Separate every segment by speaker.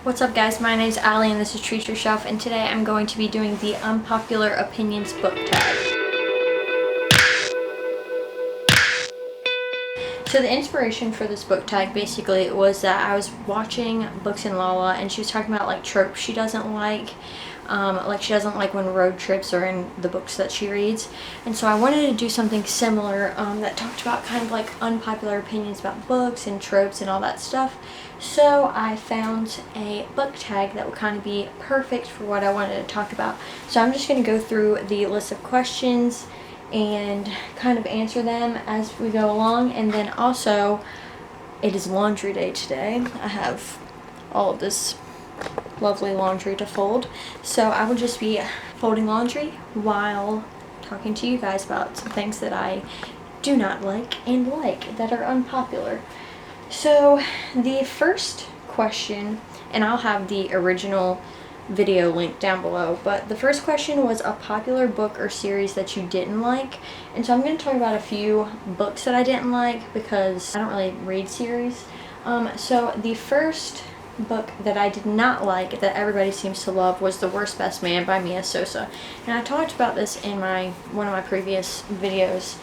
Speaker 1: What's up guys, my name is Allie and this is Treat Yourself, and today I'm going to be doing the Unpopular Opinions book tag. So the inspiration for this book tag basically was that I was watching Books in Lala and she was talking about like tropes she doesn't like. She doesn't like when road trips are in the books that she reads, and so I wanted to do something similar that talked about kind of like unpopular opinions about books and tropes and all that stuff. So I found a book tag that would kind of be perfect for what I wanted to talk about. So I'm just going to go through the list of questions and kind of answer them as we go along, and then also it is laundry day today. I have all of this lovely laundry to fold, so I will just be folding laundry while talking to you guys about some things that I do not like and like that are unpopular. So the first question, and I'll have the original video link down below, but the first question was a popular book or series that you didn't like. And so I'm going to talk about a few books that I didn't like because I don't really read series. So the first book that I did not like that everybody seems to love was The Worst Best Man by Mia Sosa, and I talked about this in one of my previous videos.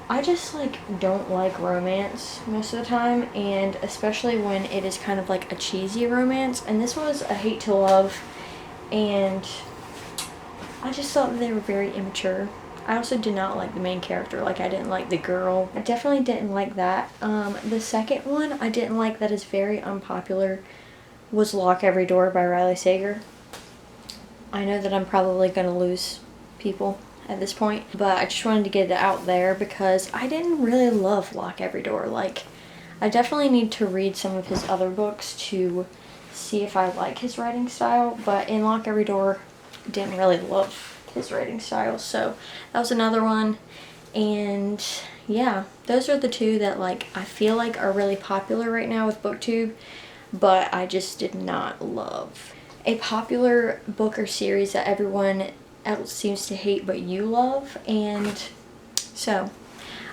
Speaker 1: I just don't like romance most of the time, and especially when it is kind of like a cheesy romance, and this was a hate to love, and I just thought that they were very immature. I also did not like the main character. I didn't like the girl. I definitely didn't like that. The second one I didn't like that is very unpopular was Lock Every Door by Riley Sager. I know that I'm probably going to lose people at this point, but I just wanted to get it out there because I didn't really love Lock Every Door. I definitely need to read some of his other books to see if I like his writing style, but in Lock Every Door, I didn't really love his writing style, so that was another one. And yeah, those are the two that I feel like are really popular right now with BookTube, but I just did not love. A popular book or series that everyone else seems to hate but you love. And so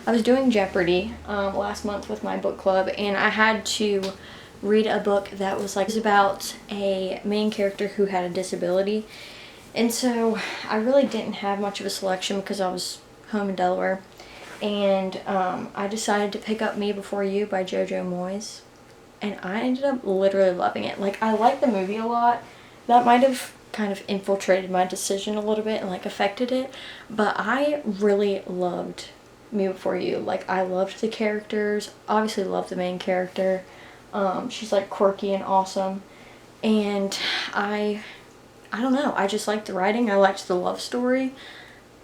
Speaker 1: I was doing Jeopardy last month with my book club, and I had to read a book that was about a main character who had a disability. And so I really didn't have much of a selection because I was home in Delaware, and I decided to pick up Me Before You by Jojo Moyes, and I ended up literally loving it. I like the movie a lot. That might have kind of infiltrated my decision a little bit and affected it, but I really loved Me Before You. I loved the characters, obviously loved the main character. She's quirky and awesome, and I don't know, I just liked the writing. I liked the love story.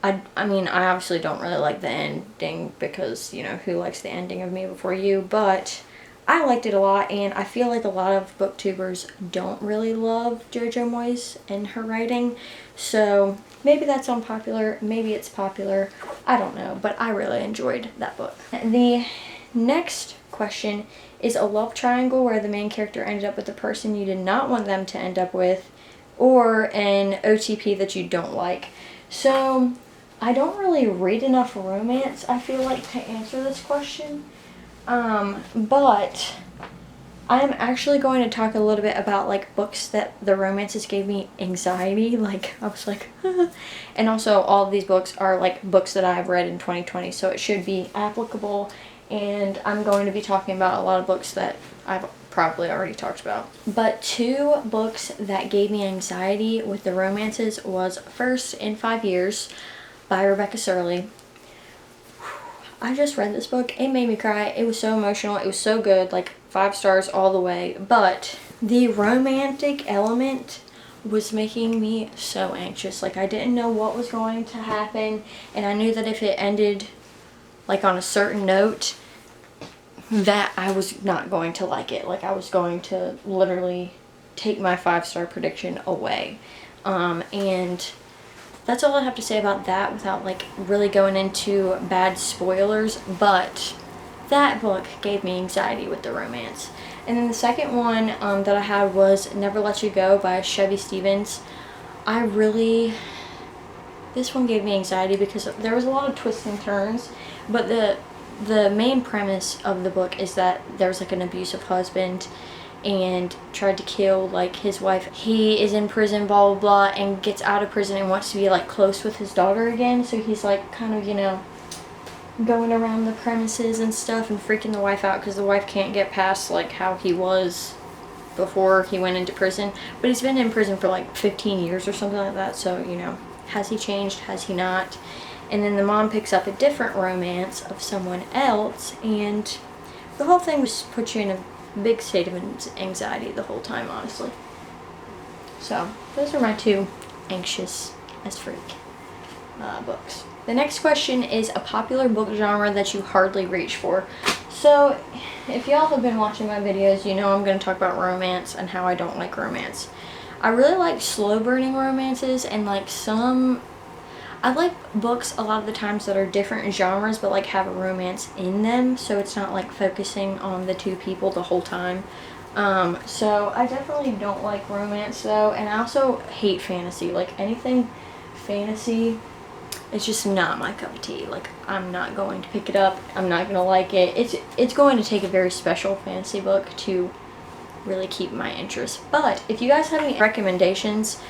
Speaker 1: I mean, I obviously don't really like the ending because, who likes the ending of Me Before You, but I liked it a lot, and I feel like a lot of booktubers don't really love Jojo Moyes and her writing, so maybe that's unpopular, maybe it's popular, I don't know, but I really enjoyed that book. The next question is a love triangle where the main character ended up with the person you did not want them to end up with, or an OTP that you don't like. So I don't really read enough romance, I feel like, to answer this question. But I'm actually going to talk a little bit about books that the romances gave me anxiety. I was and also all of these books are books that I've read in 2020, so it should be applicable, and I'm going to be talking about a lot of books that I've probably already talked about. But two books that gave me anxiety with the romances was First in 5 Years by Rebecca Surley. I just read this book. It made me cry. It was so emotional. It was so good. 5 stars all the way. But the romantic element was making me so anxious. I didn't know what was going to happen, and I knew that if it ended on a certain note, that I was not going to like it. I was going to literally take my 5-star prediction away. And that's all I have to say about that without really going into bad spoilers, but that book gave me anxiety with the romance. And then the second one that I had was Never Let You Go by Chevy Stevens. This one gave me anxiety because there was a lot of twists and turns, but the main premise of the book is that there's an abusive husband, and tried to kill like his wife. He is in prison, blah blah blah, and gets out of prison and wants to be like close with his daughter again. So he's like kind of, you know, going around the premises and stuff and freaking the wife out because the wife can't get past like how he was before he went into prison. But he's been in prison for like 15 years or something like that, so, you know, has he changed, has he not? And then the mom picks up a different romance of someone else, and the whole thing just puts you in a big state of anxiety the whole time, honestly. So those are my two anxious as freak books. The next question is a popular book genre that you hardly reach for. So if y'all have been watching my videos, you know I'm going to talk about romance and how I don't like romance. I really like slow burning romances, and like I like books a lot of the times that are different genres but like have a romance in them, so it's not like focusing on the two people the whole time. So I definitely don't like romance though, and I also hate fantasy. Like anything fantasy, it's just not my cup of tea. Like I'm not going to pick it up. I'm not gonna like it. It's going to take a very special fantasy book to really keep my interest. But if you guys have any recommendations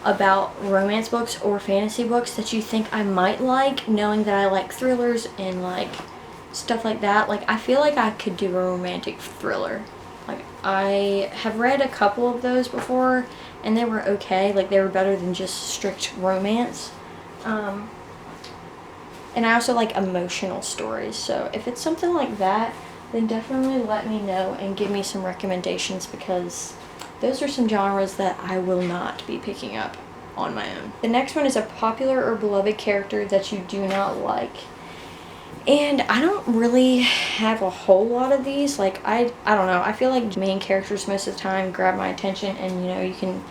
Speaker 1: about romance books or fantasy books that you think I might like, knowing that I like thrillers and like stuff like that, like I feel like I could do a romantic thriller. Like I have read a couple of those before and they were okay. Like they were better than just strict romance. And I also like emotional stories, so if it's something like that, then definitely let me know and give me some recommendations, because those are some genres that I will not be picking up on my own. The next one is a popular or beloved character that you do not like. And I don't really have a whole lot of these. Like I don't know, I feel like main characters most of the time grab my attention, and you know, you can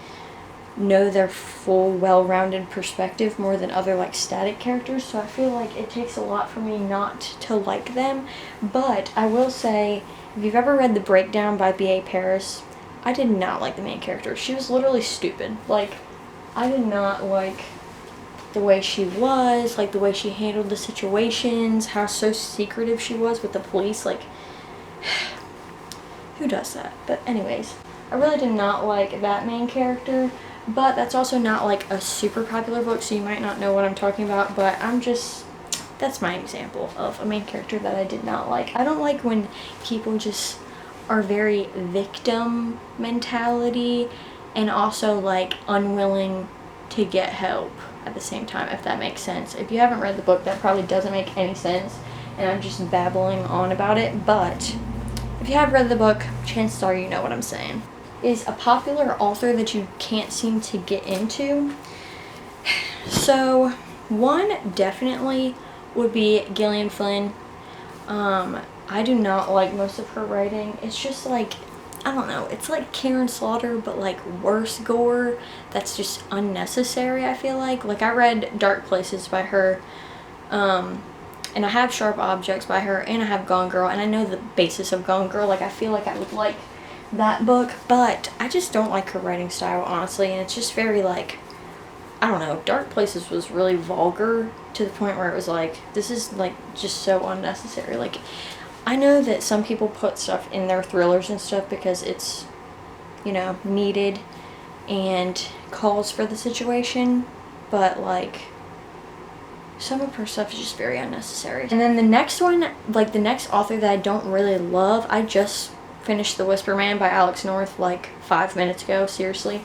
Speaker 1: know their full well-rounded perspective more than other like static characters, so I feel like it takes a lot for me not to like them. But I will say, if you've ever read The Breakdown by B.A. Paris, I did not like the main character. She was literally stupid. Like I did not like the way she was, like the way she handled the situations, how so secretive she was with the police. Like who does that? But anyways, I really did not like that main character. But that's also not like a super popular book, so you might not know what I'm talking about, but that's my example of a main character that I did not like. I don't like when people just are very victim mentality and also like unwilling to get help at the same time, if that makes sense. If you haven't read the book, that probably doesn't make any sense, and I'm just babbling on about it, but if you have read the book, chances are you know what I'm saying. Is a popular author that you can't seem to get into. So one definitely would be Gillian Flynn. I do not like most of her writing. It's just like, I don't know, it's like Karen Slaughter but like worse gore that's just unnecessary, I feel like. Like I read Dark Places by her, and I have Sharp Objects by her, and I have Gone Girl, and I know the basis of Gone Girl. Like I feel like I would like that book, but I just don't like her writing style, honestly, and it's just very like, I don't know, Dark Places was really vulgar to the point where it was like, this is like just so unnecessary. Like I know that some people put stuff in their thrillers and stuff because it's, you know, needed and calls for the situation, but like some of her stuff is just very unnecessary. And then the next one, like the next author that I don't really love, I just finished The Whisper Man by Alex North like 5 minutes ago, seriously,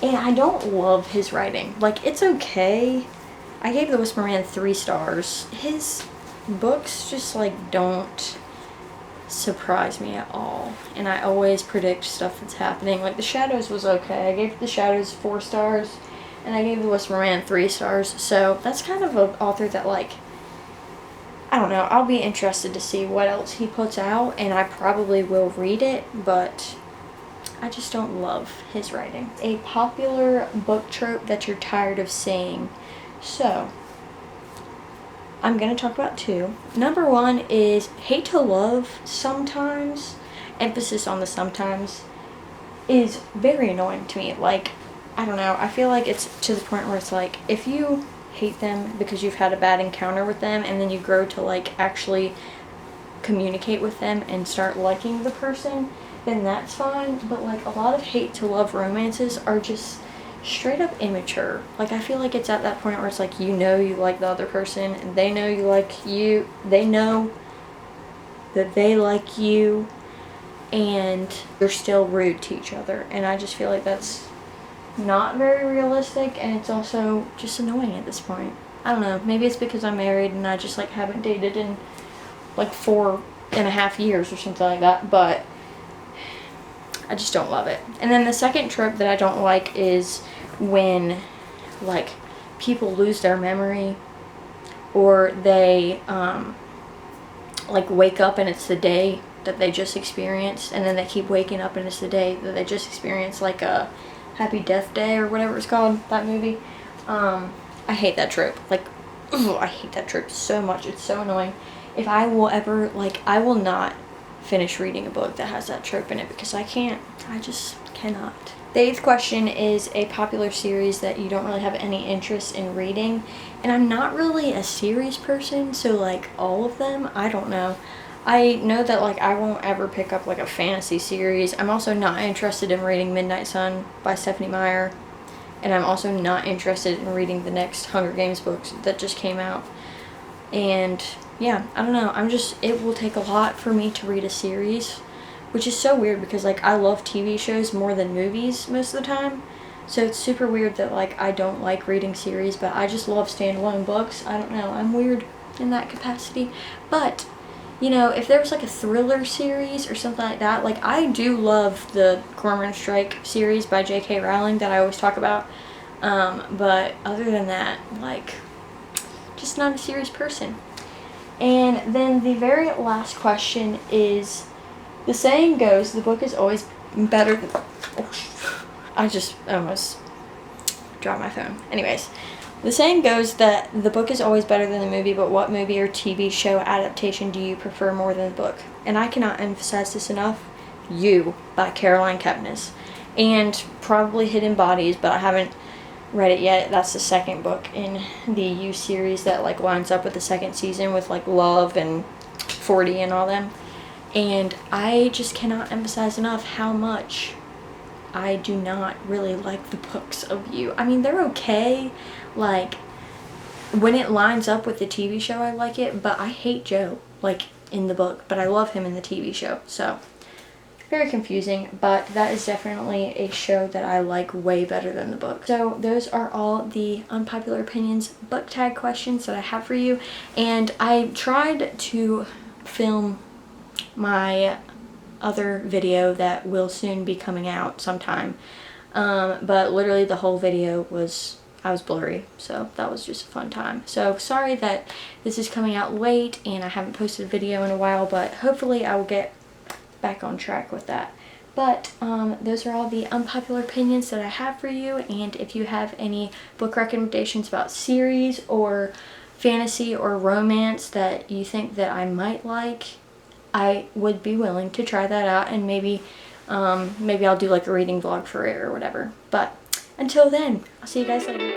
Speaker 1: and I don't love his writing. Like it's okay. I gave The Whisper Man 3 stars. His books just like don't surprise me at all, and I always predict stuff that's happening. Like The Shadows was okay. I gave The Shadows 4 stars, and I gave The Whisper Man 3 stars, so that's kind of an author that like, I don't know, I'll be interested to see what else he puts out, and I probably will read it, but I just don't love his writing. A popular book trope that you're tired of seeing. So I'm going to talk about 2. Number 1 is hate to love sometimes, emphasis on the sometimes, is very annoying to me. Like, I don't know, I feel like it's to the point where it's like, if you hate them because you've had a bad encounter with them, and then you grow to like actually communicate with them and start liking the person, then that's fine. But like a lot of hate to love romances are just straight up immature. Like I feel like it's at that point where it's like, you know, you like the other person and they know you like you, they know that they like you, and you're still rude to each other. And I just feel like that's not very realistic, and it's also just annoying at this point. I don't know, maybe it's because I'm married and I just like haven't dated in like 4.5 years or something like that, but I just don't love it. And then the second trope that I don't like is when like people lose their memory, or they like wake up and it's the day that they just experienced, and then they keep waking up and it's the day that they just experienced, like a Happy Death Day or whatever it's called, that movie. I hate that trope. Like, ugh, I hate that trope so much. It's so annoying. If I will ever, like, I will not finish reading a book that has that trope in it, because I can't. I just cannot. The 8th question is a popular series that you don't really have any interest in reading. And I'm not really a series person, so like all of them, I don't know. I know that like I won't ever pick up like a fantasy series. I'm also not interested in reading Midnight Sun by Stephanie Meyer. And I'm also not interested in reading the next Hunger Games books that just came out. And yeah, I don't know. It will take a lot for me to read a series, which is so weird because like I love TV shows more than movies most of the time. So it's super weird that like I don't like reading series, but I just love standalone books. I don't know. I'm weird in that capacity. But you know, if there was like a thriller series or something like that, like I do love the Cormoran Strike series by J.K. Rowling that I always talk about. But other than that, like, just not a series person. And then the very last question is, the saying goes, the book is always better than... Oh, I just almost dropped my phone. Anyways. The saying goes that the book is always better than the movie, but what movie or TV show adaptation do you prefer more than the book? And I cannot emphasize this enough. You by Caroline Kepnes. And probably Hidden Bodies, but I haven't read it yet. That's the second book in the You series that like lines up with the second season with like Love and 40 and all them. And I just cannot emphasize enough how much I do not really like the books of You. I mean, they're okay. Like, when it lines up with the TV show, I like it, but I hate Joe, like, in the book, but I love him in the TV show, so very confusing, but that is definitely a show that I like way better than the book. So those are all the unpopular opinions book tag questions that I have for you, and I tried to film my other video that will soon be coming out sometime, but literally the whole video I was blurry, so that was just a fun time. So sorry that this is coming out late and I haven't posted a video in a while, but hopefully I will get back on track with that. But those are all the unpopular opinions that I have for you, and if you have any book recommendations about series or fantasy or romance that you think that I might like, I would be willing to try that out, and maybe I'll do like a reading vlog for it or whatever. But until then, I'll see you guys later.